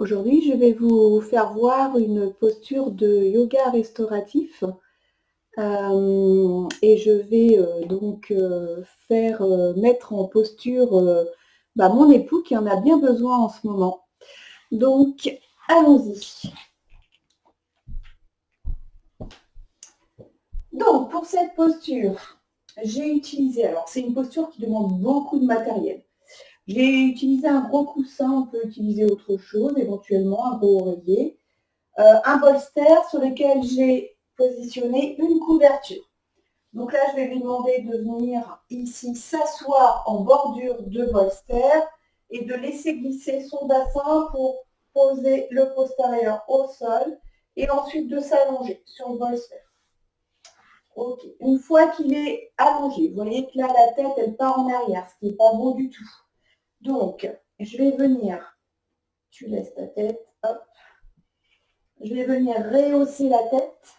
Aujourd'hui, je vais vous faire voir une posture de yoga restauratif et je vais mettre en posture mon époux qui en a bien besoin en ce moment. Donc, allons-y. Donc, pour cette posture, j'ai utilisé, alors c'est une posture qui demande beaucoup de matériel. J'ai utilisé un gros coussin, on peut utiliser autre chose, éventuellement un gros oreiller. Un bolster sur lequel j'ai positionné une couverture. Donc là, je vais lui demander de venir ici s'asseoir en bordure de bolster et de laisser glisser son bassin pour poser le postérieur au sol et ensuite de s'allonger sur le bolster. Ok. Une fois qu'il est allongé, vous voyez que là, la tête, elle part en arrière, ce qui n'est pas beau du tout. Donc, je vais venir, tu laisses ta tête, hop. Je vais venir rehausser la tête.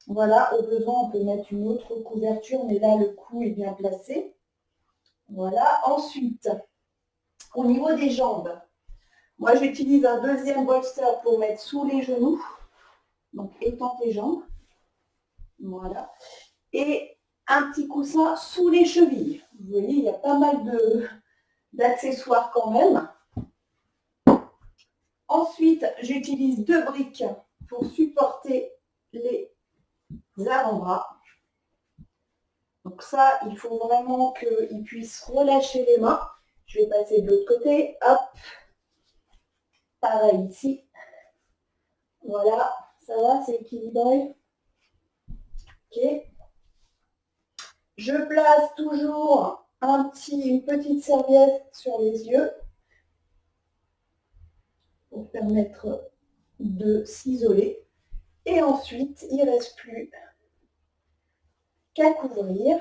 Voilà, au besoin, on peut mettre une autre couverture, mais là, le cou est bien placé. Voilà. Ensuite, au niveau des jambes, moi, j'utilise un deuxième bolster pour mettre sous les genoux. Donc, étends tes jambes. Voilà. Et un petit coussin sous les chevilles. Vous voyez, il y a pas mal d'accessoires quand même. Ensuite, j'utilise deux briques pour supporter les avant-bras. Donc ça, il faut vraiment qu'il puisse relâcher les mains. Je vais passer de l'autre côté. Hop. Pareil ici. Voilà. Ça va, c'est équilibré. Ok. Je place toujours une petite serviette sur les yeux pour permettre de s'isoler. Et ensuite, il ne reste plus qu'à couvrir.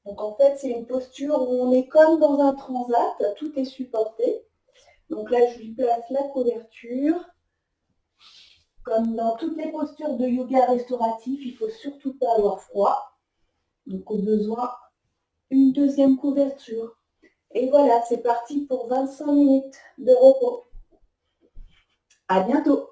Donc en fait, c'est une posture où on est comme dans un transat, tout est supporté. Donc là, je lui place la couverture. Comme dans toutes les postures de yoga restauratif, il ne faut surtout pas avoir froid. Donc au besoin, une deuxième couverture. Et voilà, c'est parti pour 25 minutes de repos. À bientôt.